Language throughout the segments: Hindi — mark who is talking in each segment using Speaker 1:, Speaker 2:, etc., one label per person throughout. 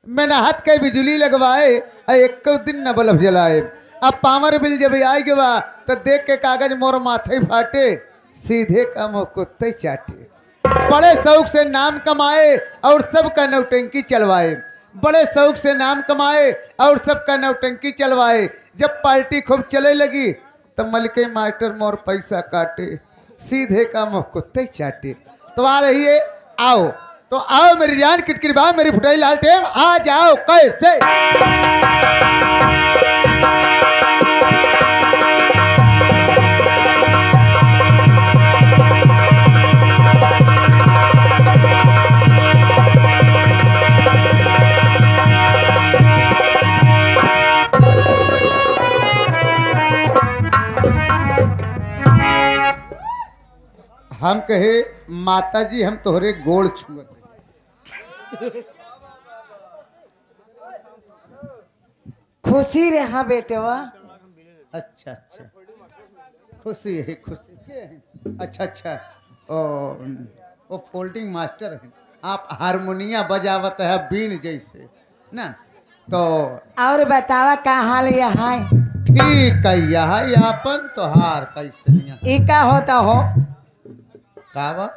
Speaker 1: मेहनत के बिजली लगवाए एक दिन न बल्ब जलाए। अब पावर बिल जब आई गवा तो देख के कागज मोर माथे फाटे, सीधे का मुँह कुत्ते चाटे। बड़े शौक से नाम कमाए और सबका नौटंकी चलवाए, बड़े शौक से नाम कमाए और सबका नौटंकी चलवाए। जब पार्टी खूब चले लगी तो मलके मास्टर मोर पैसा काटे, सीधे का मुँह कुत्ते चाटे। तो आ रही है, आओ तो आओ मेरी जान किटकिट बा मेरी फुटाई लाल टेम, आ जाओ कैसे। हम कहे माता जी हम तोहरे गोड़ छुअत।
Speaker 2: खुशी रहा बेटवा।
Speaker 1: अच्छा अच्छा खुशी है, खुशी के हैं। अच्छा अच्छा ओ फोल्डिंग मास्टर हैं, आप हारमोनिया बजावत है बीन जैसे ना। तो
Speaker 2: और बतावा का हाल यहाँ है?
Speaker 1: ठीक है यह अपन तोहार कैसे
Speaker 2: ई का होता हो?
Speaker 1: का बा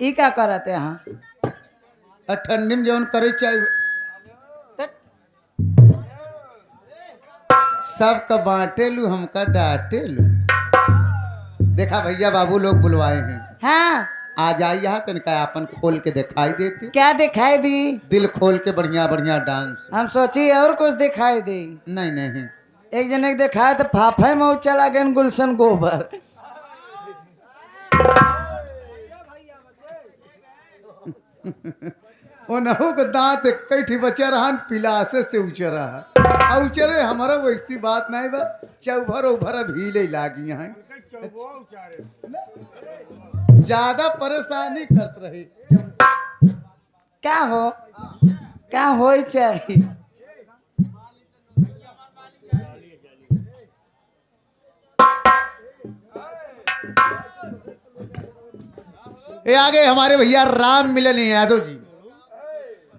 Speaker 2: ई का करते यहाँ?
Speaker 1: ठंडी में जौन करे चाहिए सबका बांटे लू हमका डांटे लू। देखा भैया बाबू लोग बुलवाए हैं,
Speaker 2: हाँ
Speaker 1: आ जाइए तनिका अपन खोल के दिखाई देती।
Speaker 2: क्या दिखाई दी?
Speaker 1: दिल खोल के बढ़िया बढ़िया डांस।
Speaker 2: हम सोची और कुछ दिखाई दी।
Speaker 1: नहीं नहीं
Speaker 2: एक जने के दिखाया तो फाफे में चला गए गुलशन गोबर।
Speaker 1: ओनहु के दांत कई बचा रहा पिलासे से उचर रहा उचरे हमारा वैसी बात नहीं बा। चौभर उभर भीले लागी हैं, ज्यादा परेशानी करत रहे।
Speaker 2: क्या हो क्या हो चाहिए?
Speaker 1: ये आगे हमारे भैया राम मिलन यादव जी,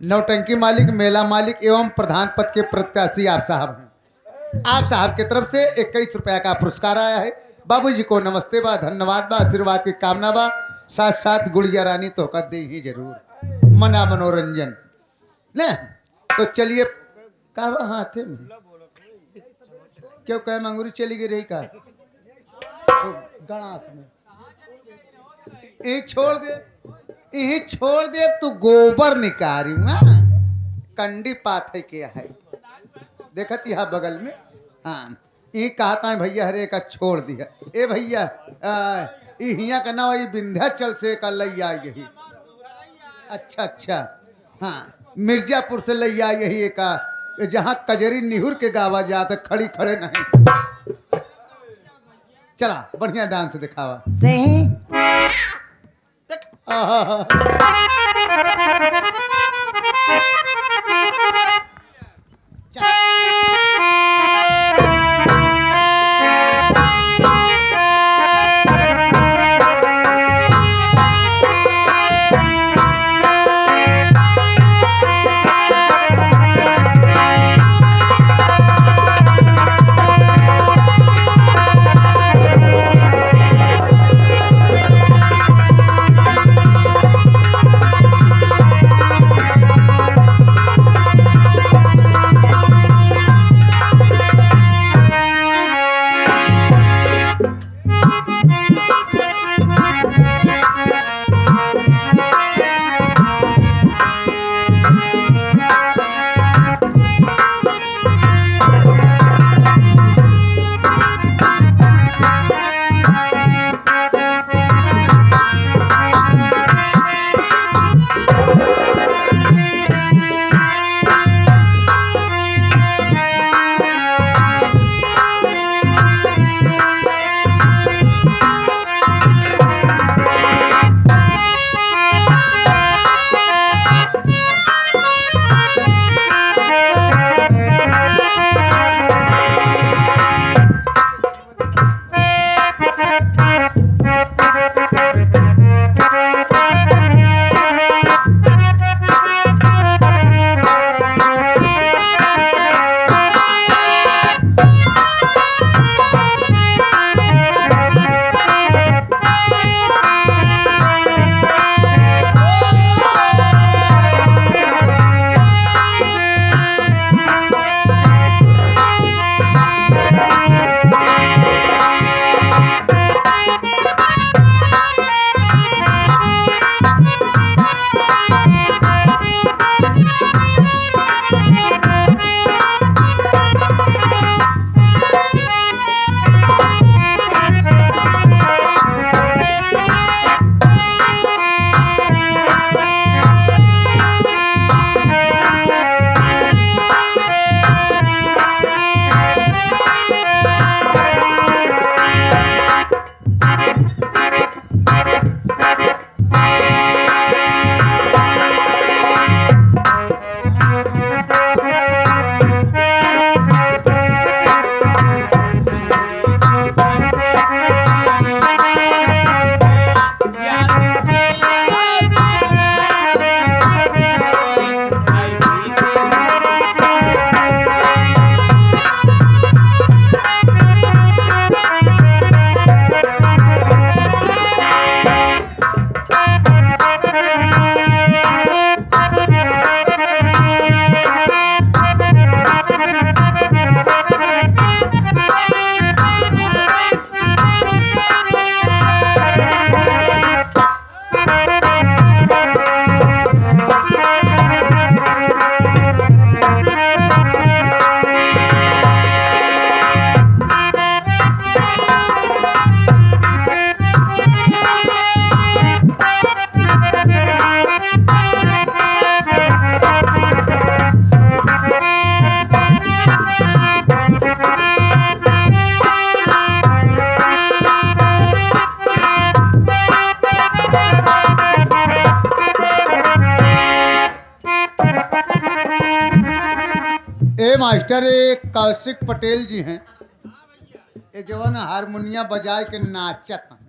Speaker 1: नौटंकी मालिक, मेला मालिक एवं प्रधान पद के प्रत्याशी आप साहब हैं। आप साहब की तरफ से 21 रुपया का पुरस्कार आया है। बाबूजी को नमस्ते बा, धन्यवाद बा, आशीर्वाद की कामना बा, साथ साथ गुड़िया रानी तो का दे ही जरूर मना मनोरंजन ने। तो चलिए का हाथ में क्यों कह मंगूरी चली गई रही का तो गणास में छोड़ दे, यही छोड़ दे तू गोबर निकारी ना कंडी पाथे के है देखत यहाँ बगल में। हाँ ये कहता है भैया हरे का छोड़ दिया। ए भैया हिया का नाम विंध्याचल से का लैया यही। अच्छा अच्छा हाँ मिर्जापुर से लैया यही एक जहाँ कजरी निहुर के गावा जाता खड़ी खड़े नहीं। चला बढ़िया डांस दिखावा
Speaker 2: सही।
Speaker 1: मास्टर एक कौशिक पटेल जी हैं, ये जो है ना हारमोनिया बजाए के नाचत हैं।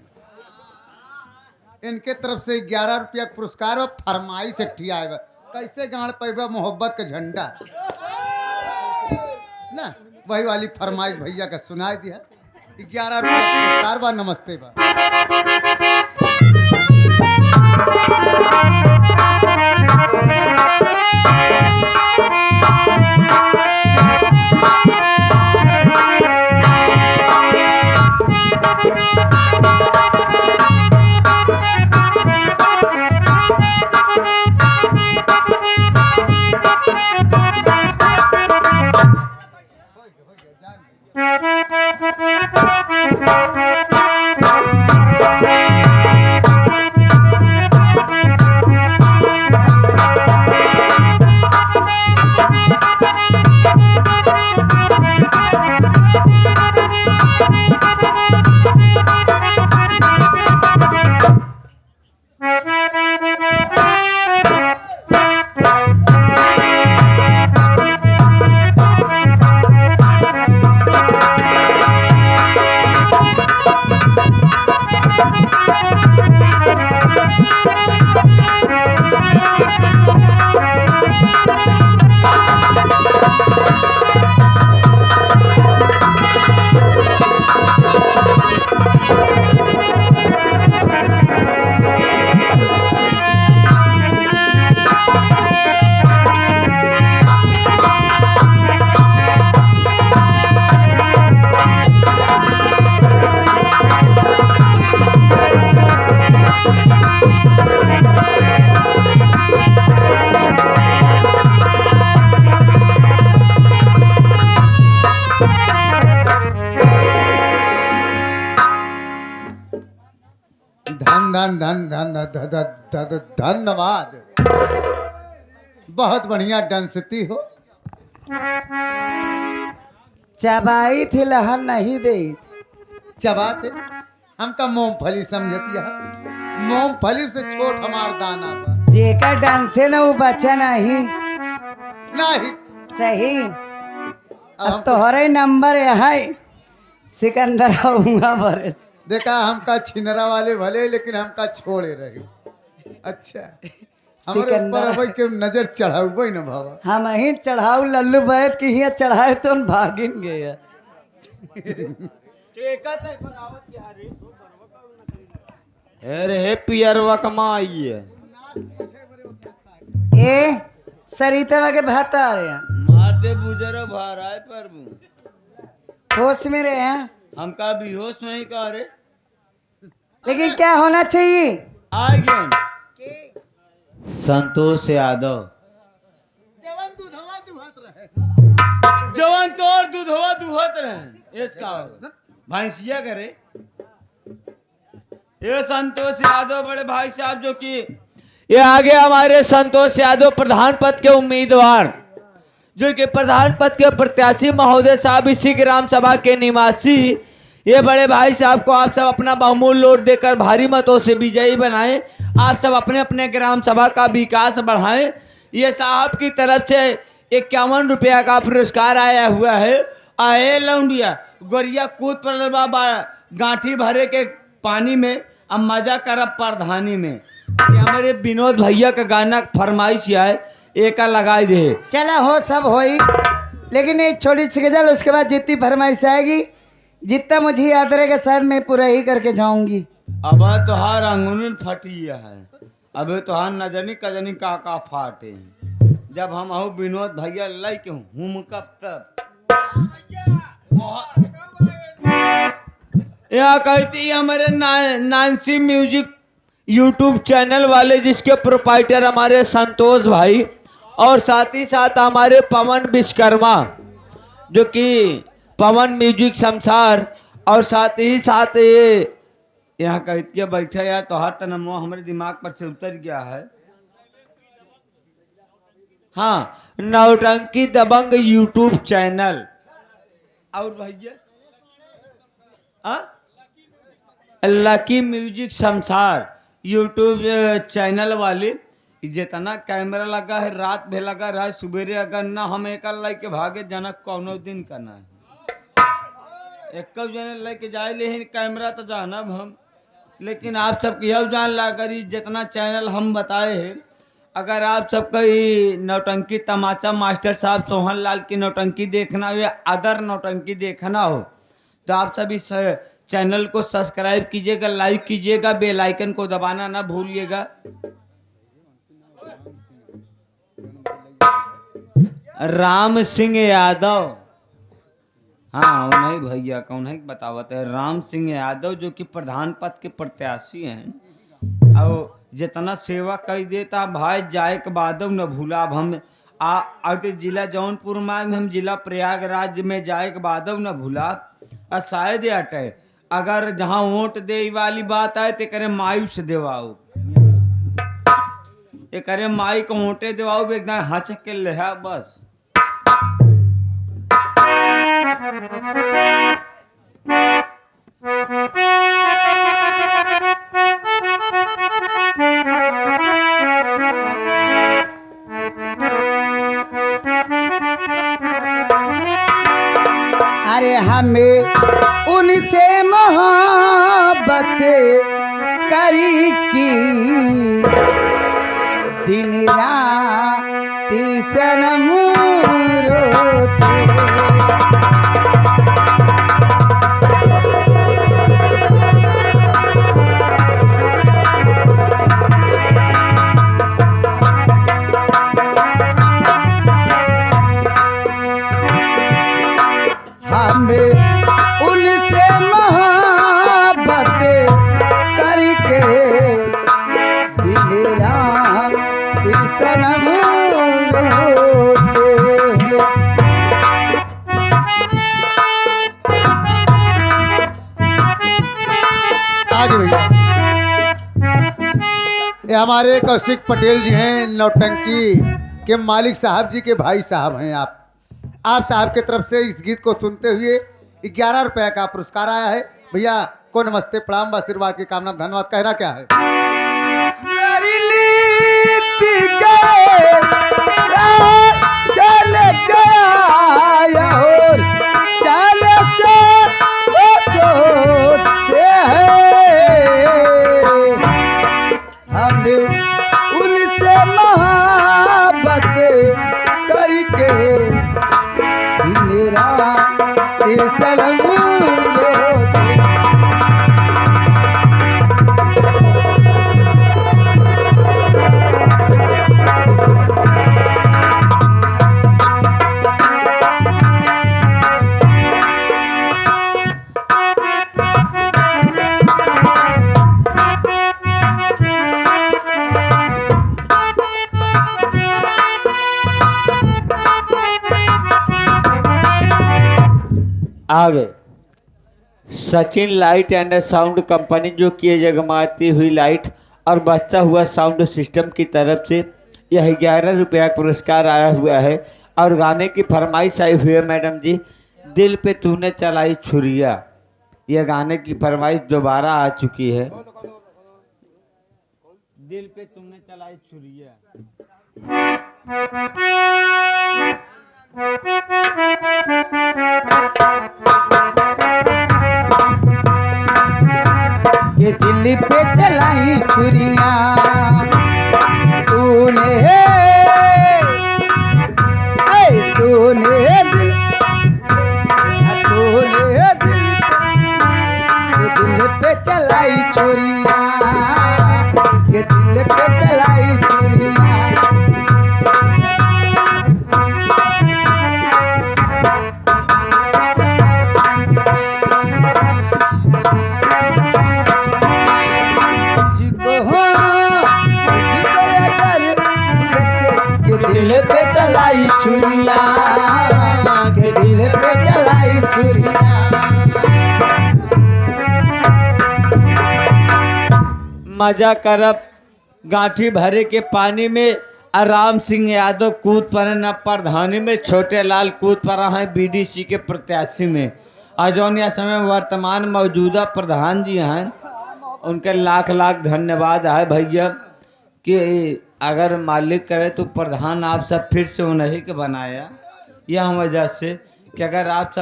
Speaker 1: इनके तरफ से 11 रुपया पुरस्कार और फरमाइश एक आएगा। कैसे गाड़ पैबा मोहब्बत का झंडा ना, वही वाली फरमाइश भैया का सुनाई दिया। 11 रुपया पुरस्कार बा। नमस्ते बा। धन धन धन धन धन धन्यवाद। बहुत बढ़िया डांसती हो।
Speaker 2: चबाई थी लहर नहीं दे।
Speaker 1: चबाते हमका मूंगफली समझती है। मूंगफली से छोट हमार दाना बा।
Speaker 2: जेकर डांसे न वो बच्चा नहीं।
Speaker 1: नहीं
Speaker 2: सही।
Speaker 1: अब
Speaker 2: अब तोहरे नंबर है सिकंदर आऊंगा बरस।
Speaker 1: देखा हमका छिनरा वाले भले लेकिन हमका छोड़े रहे। अच्छा हमारे ऊपर अब के नजर चढ़ाऊ न भावा।
Speaker 2: हम ही चढ़ाऊ लल्लू बैठ के ही चढ़ाए तो हम भागिन गए।
Speaker 3: अरे पियरवा कमाई है।
Speaker 2: ए सरिता के भात आ रहे हैं।
Speaker 3: मार दे बुजरो भाराय प्रभु।
Speaker 2: होश में रहे हैं।
Speaker 3: हमका बेहोश नहीं कह रे।
Speaker 2: लेकिन क्या होना चाहिए?
Speaker 3: आ गया संतोष यादव।
Speaker 1: जवान दूधवा दुहत रहे।
Speaker 3: जवान तो और दूधवा दुहत रहे। इसका भैंसिया करे। ये संतोष यादव बड़े भाई साहब जो कि ये आगे हमारे संतोष यादव प्रधान पद के उम्मीदवार जो कि प्रधान पद के प्रत्याशी महोदय साहब इसी ग्राम सभा के निवासी ये बड़े भाई साहब को आप सब अपना बहुमूल्य वोट देकर भारी मतों से विजयी बनाएं। आप सब अपने अपने ग्राम सभा का विकास बढ़ाएं। ये साहब की तरफ से 51 रुपया का पुरस्कार आया हुआ है। आए लौंडिया गोरिया कूद पड़ल बाबा गांठी भरे के पानी में अब मजा करब प्रधानी में। ये हमारे विनोद भैया का गाना फरमाइश है एक लगाई दे।
Speaker 2: चला हो सब होई लेकिन एक छोटी सी गजल उसके बाद जितनी फरमाइश आएगी जितना मुझे याद रहेगा शायद मैं पूरा ही करके जाऊंगी।
Speaker 3: अब तो हार अंगुन फटी है। अब तो हार नजनी कजनी का फाटे। जब हम आहू विनोद भैया लाई के हूँ कब तक यहाँ कहती हमारे नानसी म्यूजिक यूट्यूब चैनल वाले जिसके प्रोपाइटर हमारे संतोष भाई और साथ ही साथ हमारे पवन विश्वकर्मा जो कि पवन म्यूजिक शमशार और साथ ही साथ ये यहाँ कहती बैठा यार तो हर तनमो हमारे दिमाग पर से उतर गया है। हाँ नौटंकी दबंग यूट्यूब चैनल और भैया लकी म्यूजिक शमशार यूट्यूब चैनल वाले कि जितना कैमरा लगा है रात भी लगा रहा सुबेरे अगर ना हम एक लेके भागे जनक कौनो दिन करना है एक जने लेके जाए लेकिन कैमरा तो जानब हम लेकिन आप सब यह जान ला अगर जितना चैनल हम बताए हैं अगर आप सबका ये नौटंकी तमाचा मास्टर साहब सोहन लाल की नौटंकी देखना हो या अदर नौटंकी देखना हो तो आप सब इस चैनल को सब्सक्राइब कीजिएगा, लाइक कीजिएगा, बेल आइकन को दबाना ना भूलिएगा। राम सिंह यादव, हाँ नहीं भैया कौन है बतावत है, राम सिंह यादव जो कि प्रधान पद के प्रत्याशी हैं और जितना सेवा कर देता भाई जाए के बाद न भूला। अब हम अगर जिला जौनपुर में हम जिला प्रयागराज में जाए के बाद न भूला और शायद अटे अगर जहाँ वोट दे वाली बात आए तो करे मायूस देवाओ ये करे माई को वोटे देवाओ एकदम हचक के ले बस।
Speaker 2: अरे हमें उनसे मोहब्बत करी की दिन रात सनम रोते। हमें उनसे मोहब्बत करके दिन रात सनम रोते हैं।
Speaker 1: आज भैया ये हमारे कौशिक पटेल जी हैं नौटंकी के मालिक साहब जी के भाई साहब हैं। आप साहब की तरफ से इस गीत को सुनते हुए 11 रुपए का पुरस्कार आया है। भैया को नमस्ते प्रणाम आशीर्वाद की कामना धन्यवाद। कहना क्या है?
Speaker 2: चल गया और चल से सोते हैं हमें उनसे मोहब्बत करके दिन रात सनम रोते।
Speaker 3: आगे Sachin light and sound company जो कि जगमाती हुई लाइट और बचता हुआ साउंड सिस्टम की तरफ से यह 11 रुपया पुरस्कार आया हुआ है और गाने की फरमाइश आई हुई है मैडम जी, दिल पे तूने चलाई छुरिया। यह गाने की फरमाइश दोबारा आ चुकी है, दिल पे तूने चलाई छुरिया।
Speaker 2: ये दिल पे चलाई छुरिया तूने तूने दिल दिल पे चलाई छुरिया ये दिल पे चलाई छुरिया। दिल पे चलाई छुरिया के दिल पे चलाई छुरिया।
Speaker 3: मजा करब गांठी भरे के पानी में राम सिंह यादव कूद पर न प्रधानी में, छोटे लाल कूद पर हैं बीडीसी के प्रत्याशी में। और जौन यह समय वर्तमान मौजूदा प्रधान जी हैं उनके लाख लाख धन्यवाद है भैया कि अगर मालिक करे तो प्रधान आप सब फिर से उन्हीं के बनाया, यह वजह से कि अगर आप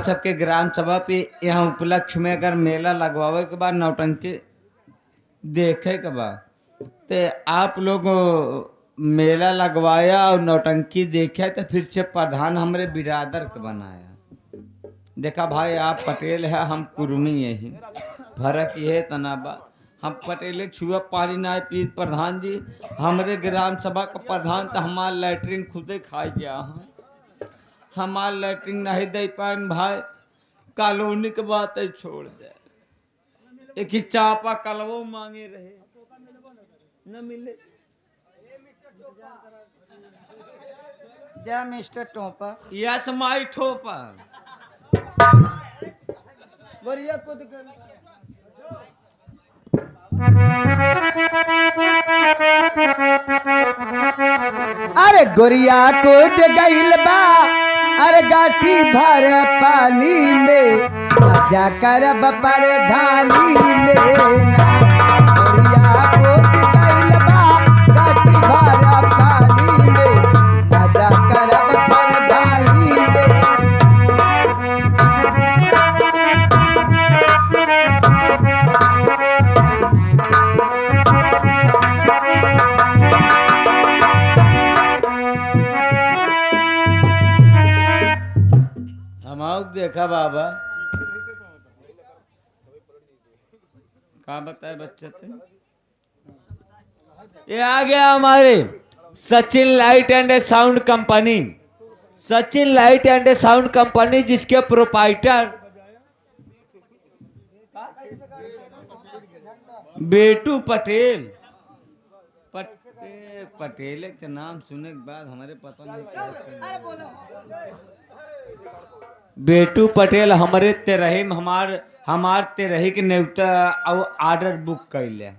Speaker 3: सबके ग्राम सभा पे यहाँ उपलक्ष्य में अगर मेला लगवावे के बाद नौटंकी देखे के बाद तो आप लोग मेला लगवाया और नौटंकी देखे तो फिर से प्रधान हमारे बिरादर के बनाया। देखा भाई, आप पटेल है, हम कुर्मी यही, फर्क ये है तनाबा। हम पटेल छुआ पानी ना पी प्रधान जी, हमारे ग्राम सभा का प्रधान तो हमारा लैट्रिन खुदे खा गया है, हमारा लैट्रिन नहीं दे पाए भाई, कॉलोनी के बात है छोड़ दे। एक ही चापा कलवो मांगे रहे न मिले।
Speaker 2: जा मिस्टर टोपा,
Speaker 3: यस माई ठोपा।
Speaker 2: बोरिया कूद कर। अरे गोरिया कूद गइल बा, अरे गाठी भर पानी में, मजा करब परधानी में ना। गोरिया कूद गइल बा, गाठी भर पानी में, मजा करब परधानी में।
Speaker 3: देखा बाबा क्या बताए बच्चे थे। ये आ गया हमारे Sachin light and sound company, Sachin light and sound company जिसके प्रोपाइटर बेटू पटेल। पटेल के नाम सुनने के बाद हमारे पता नहीं, बेटू पटेल हमारे तेरही हमार तेरही के नेवता और ऑर्डर बुक कैले।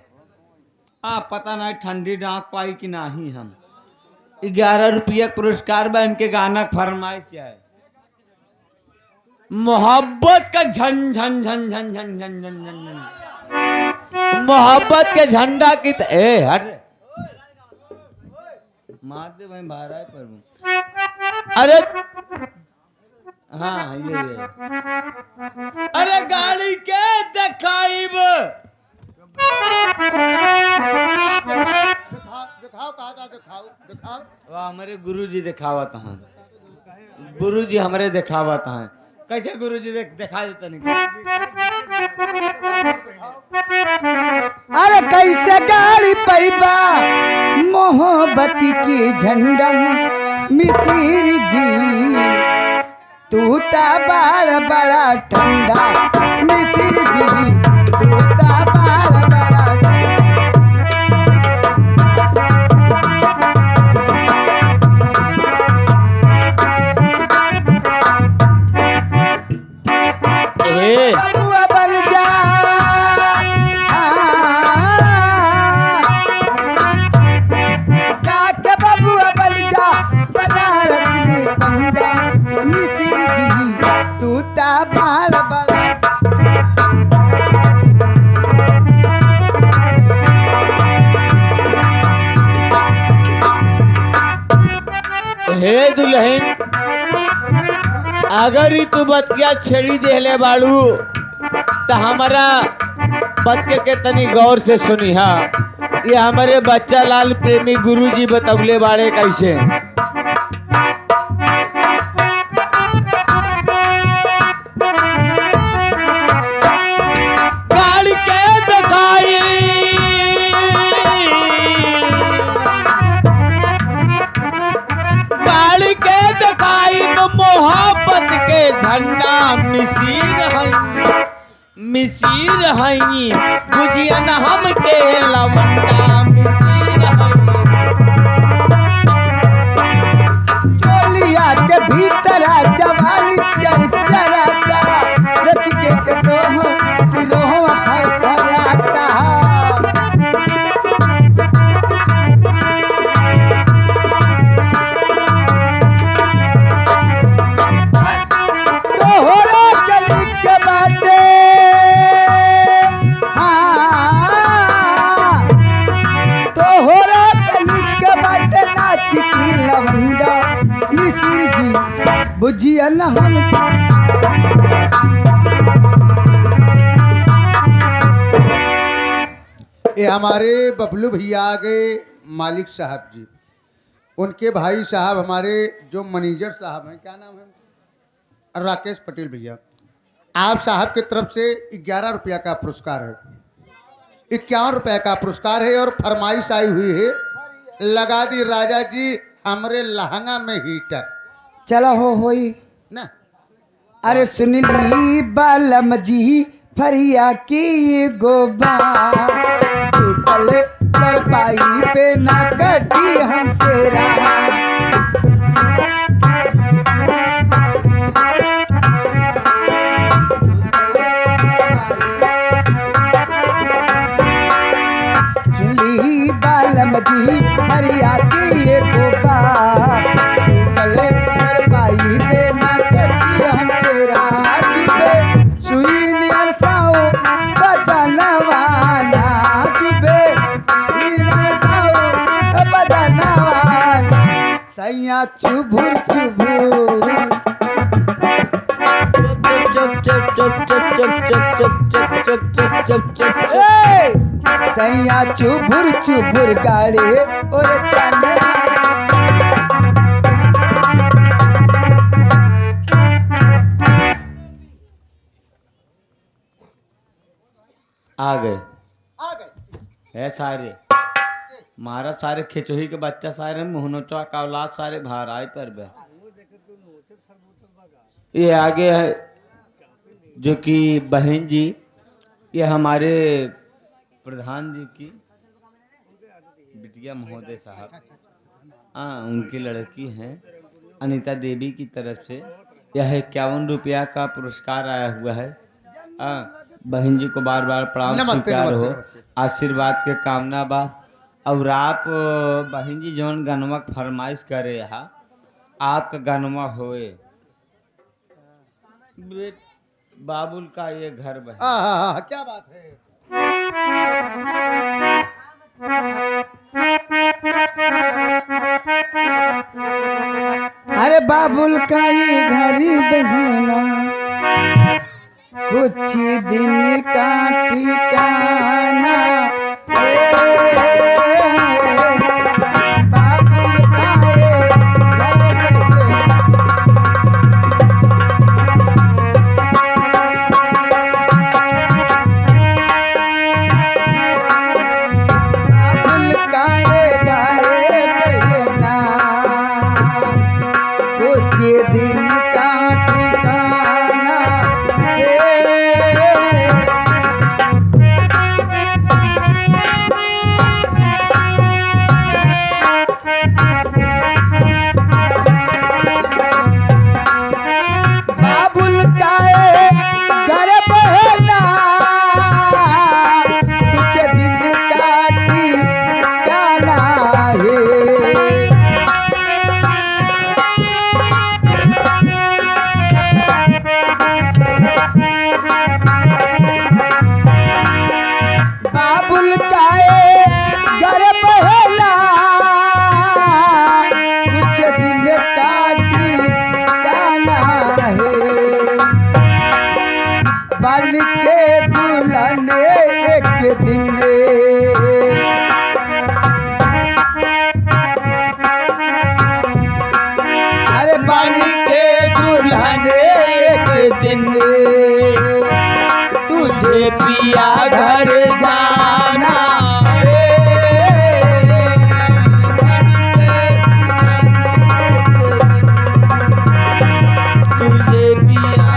Speaker 3: पता नहीं ठंडी नाक पाई कि नहीं। हम 11 रुपया पुरस्कार में इनके गाना फरमाइश है, मोहब्बत का झन झन झन झन झन झन झन झन झन, मोहब्बत के झंडा की हट मार दे भाई बाहर आए पर। अरे हाँ ये अरे गाड़ी के दिखाई
Speaker 1: दिखाओ।
Speaker 3: हमारे गुरुजी दिखावत हैं, गुरुजी हमारे दिखावत हैं। कैसे गुरुजी दिखा देते नहीं?
Speaker 2: अरे कैसे गाड़ी पैबा मोहब्बत की झंडा मिसिर जी, तू ता बाड़ बड़ा ठंडा मिसिर जी, तू ता बाड़ बड़ा बबुआ बन जा, जाके बबुआ बन जा बनारस में पंडा मिसिर जी, तू ता बाड़ बड़ा।
Speaker 3: हे दुल्हन, अगर ही तू बतिया छेड़ी देले बाड़ू तो हमारा बतिया के तनी गौर से सुनी। हाँ, ये हमारे बच्चा लाल प्रेमी गुरुजी बतौले बाड़े कैसे। गाड़ी के दिखाई गाड़ी के दिखाई मोहब्बत के झंडा मिसिर हई बुझियन हम के लवंडा मिसिर
Speaker 2: चोलिया के भीतर जवानी चरचराता, देख के तो किलो फरफराता। तोहरा गली के बाटे हाँ, तोहरा बुझिया न हम
Speaker 1: ये हमारे बबलू भैया आ गए मालिक साहब जी, उनके भाई साहब हमारे जो मैनेजर साहब हैं, क्या नाम है, राकेश पटेल भैया, आप साहब की तरफ से 11 रुपया का पुरस्कार है, 51 रुपया का पुरस्कार है। और फरमाइश आई हुई है, लगा दी राजा जी हमरे लहंगा में हीटर
Speaker 2: चला होई
Speaker 1: ना।
Speaker 2: अरे सुन ली बालम जी फरिया की गोबा टूटल कर पाई पे ना कटी हमसे चुली बालम जी फरिया की गोबा टूटल कर पाई पे ना कटी हमसे राजुबे सुई नियर साओ बदनवाना जुबे नियर साओ बदनवाना सैया चुभुर चुभुर सैया चुभुर चुभुर गाड़े और चले
Speaker 3: आ गए है सारे मारा सारे खिचोही के बच्चा सारे मुहनोचवा का औलाद सारे बाहर आए पर बे। ये आगे है जो कि बहन जी, ये हमारे प्रधान जी की बिटिया महोदय साहब, हाँ उनकी लड़की हैं अनीता देवी की तरफ से यह 51 रुपया का पुरस्कार आया हुआ है। बहन जी को बार बार प्रणाम स्वीकार हो, आशीर्वाद के कामना बा। और आप बहन जी जौन गनवा फरमाइश करे हा आपका गनवा होए बाबुल का ये घर बहन।
Speaker 1: क्या बात है।
Speaker 2: अरे बाबुल का ये घरी बहना कुछ दिन का ठिकाना बाबुल का ये घर बहना बाबुल का ये घर बहना कुछ दिन का ठिकाना बाबुल का ये घर बहना कुछ दिन का ठिकाना है। बाबुल का ये घर बहला कुछ दिन का ठिकाना है। बन के दुल्हन एक दिन अरे बन के दुल्हन एक दिन तुझे पिया घर जाना तुझे पिया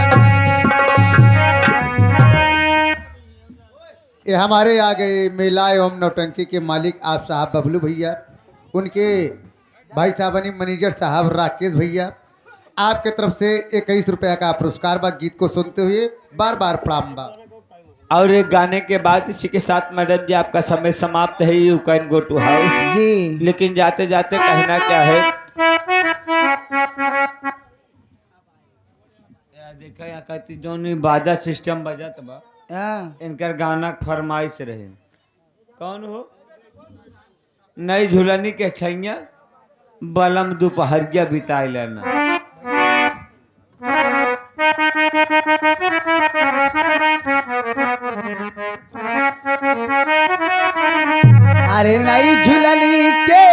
Speaker 1: ये हमारे आ गए मेला एवं नौटंकी के मालिक आप साहब बबलू भैया, उनके भाई साहबानी मैनेजर साहब राकेश भैया, आपके तरफ से 21 रुपया का पुरस्कार बा। गीत को सुनते हुए बार बार प्रणाम बा।
Speaker 3: और एक गाने के बाद इसी के साथ मैडम जी आपका समय समाप्त है, you can go to house
Speaker 2: जी।
Speaker 3: लेकिन जाते जाते कहना क्या है, देखा यहाँ कहती जो बाजा सिस्टम बजत बा
Speaker 2: हाँ।
Speaker 3: इनकर गाना फरमाइश रहे। कौन हो? नई झुलनी के छैया बलम दोपहरिया बिताई लेना।
Speaker 2: अरे नई झुलनी के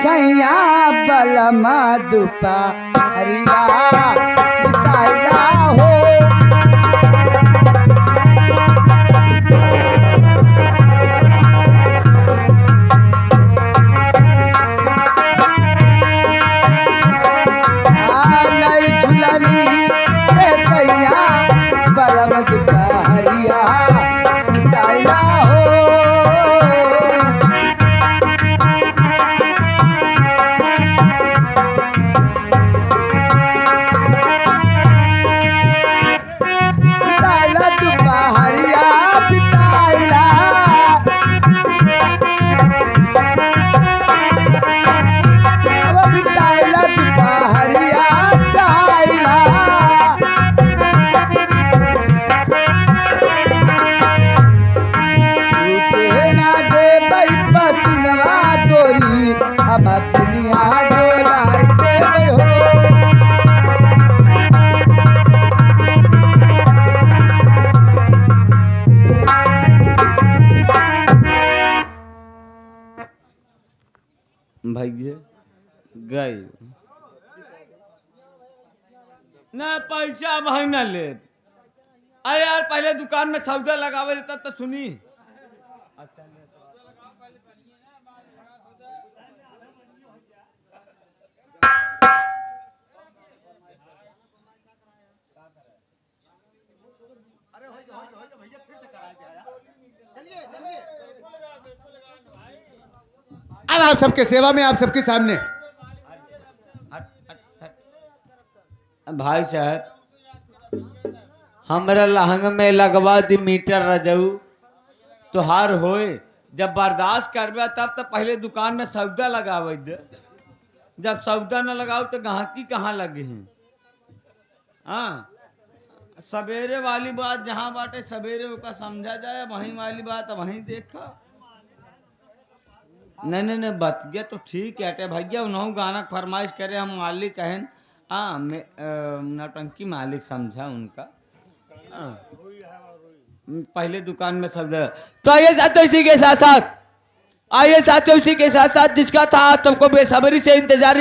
Speaker 2: छैया बलमा दुपा हरिया बिताइला हो नई झुलनी के छैया बलमा दुपा हरिया बिताइला हो बिताइला दुपहरिया बिताइला अब बिताइला दुपहरिया चाइला टूटे ना दे बई पसीनवा गोरी हम अपनिया डोलाई देवे हो
Speaker 3: भैया गई ना पैसा भाई ना ले अरे यार पहले दुकान में सौदा लगावे तब तो सुनी
Speaker 1: अब आप सबके सेवा में, आप सबके सामने
Speaker 3: भाई साहब हमरा लहंग में लगवा दी मीटर रजऊ तोहार होए जब बर्दाश्त करबे तब तो पहले दुकान में सौदा लगावे दे जब सौदा न लगाओ तो गाहकी कहाँ लगे हैं हाँ सवेरे वाली बात जहाँ बाटे सवेरे ओका समझा जाए वहीं वाली बात वहीं देखा नहीं बत गया तो ठीक है अटे भैया उन्होंने गाना फरमाइश करे हम मालिक कहन हाँ मैं नौटंकी मालिक समझा उनका पहले दुकान में सब तो आइए साथियों इसी के साथ साथ जिसका था तुमको बेसब्री से इंतजार